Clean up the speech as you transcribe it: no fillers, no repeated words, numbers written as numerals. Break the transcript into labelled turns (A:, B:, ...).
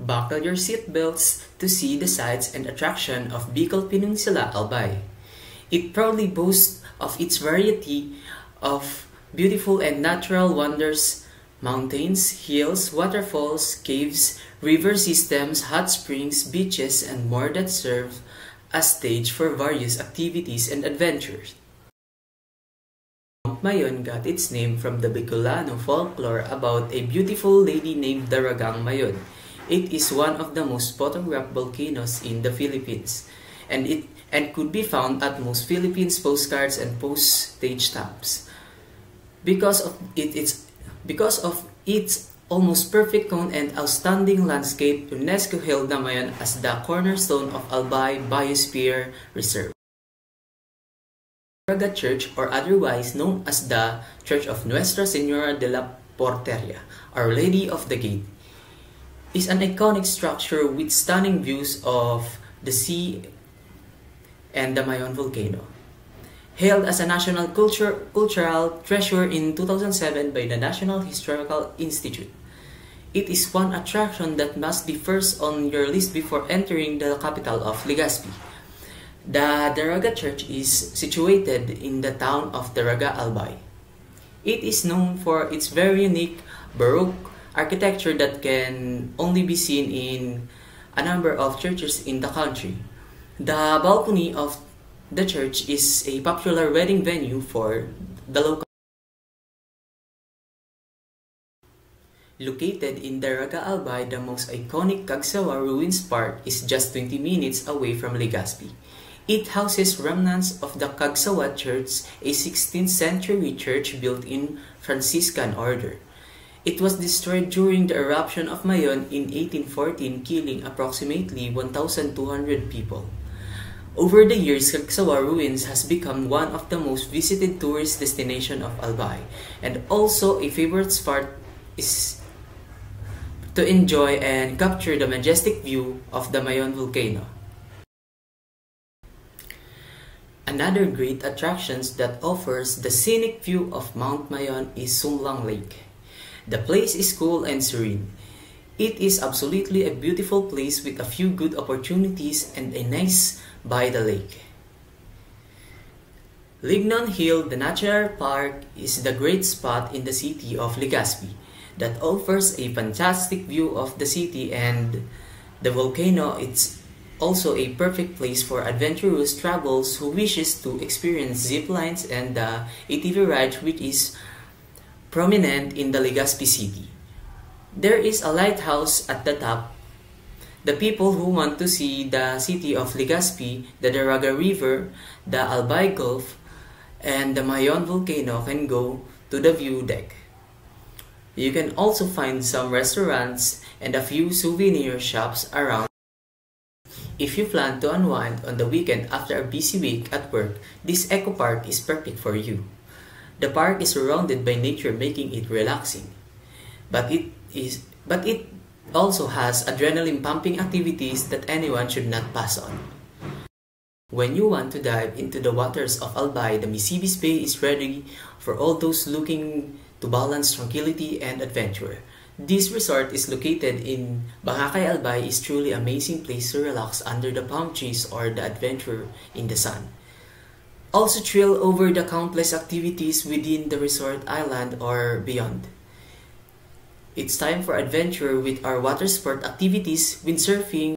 A: Buckle your seatbelts to see the sights and attraction of Bicol Peninsula, Albay. It proudly boasts of its variety of beautiful and natural wonders, mountains, hills, waterfalls, caves, river systems, hot springs, beaches, and more that serve as stage for various activities and adventures. Mount Mayon got its name from the Bicolano folklore about a beautiful lady named Daragang Mayon. It is one of the most photographed volcanoes in the Philippines, and could be found at most Philippines postcards and postage stamps. Because of its almost perfect cone and outstanding landscape, UNESCO hailed Mayon as the cornerstone of Albay Biosphere Reserve. Daraga Church, or otherwise known as the Church of Nuestra Señora de la Porteria, Our Lady of the Gate, is an iconic structure with stunning views of the sea and the Mayon volcano. Hailed as a national cultural treasure in 2007 by the National Historical Institute, it is one attraction that must be first on your list before entering the capital of Legazpi. The Daraga Church is situated in the town of Daraga, Albay. It is known for its very unique Baroque architecture that can only be seen in a number of churches in the country. The balcony of the church is a popular wedding venue for the local. Located in Daraga, Albay, the most iconic Cagsawa Ruins Park is just 20 minutes away from Legazpi. It houses remnants of the Cagsawa Church, a 16th century church built in Franciscan order. It was destroyed during the eruption of Mayon in 1814, killing approximately 1,200 people. Over the years, Cagsawa Ruins has become one of the most visited tourist destinations of Albay, and also a favorite spot is to enjoy and capture the majestic view of the Mayon volcano. Another great attraction that offers the scenic view of Mount Mayon is Sumlang Lake. The place is cool and serene. It is absolutely a beautiful place with a few good opportunities and a nice by the lake. Lignon Hill, the natural park, is the great spot in the city of Legazpi that offers a fantastic view of the city and the volcano. It's also a perfect place for adventurous travelers who wishes to experience zip lines and the ATV ride, which is prominent in the Legazpi city. There is a lighthouse at the top. The people who want to see the city of Legazpi, the Daraga River, the Albay Gulf, and the Mayon volcano can go to the view deck. You can also find some restaurants and a few souvenir shops around. If you plan to unwind on the weekend after a busy week at work, this eco park is perfect for you. The park is surrounded by nature, making it relaxing. But it also has adrenaline-pumping activities that anyone should not pass on. When you want to dive into the waters of Albay, the Misibis Bay is ready for all those looking to balance tranquility and adventure. This resort is located in Bangakay, Albay, is truly amazing place to relax under the palm trees or the adventure in the sun. Also thrill over the countless activities within the resort island or beyond. It's time for adventure with our water sport activities, windsurfing,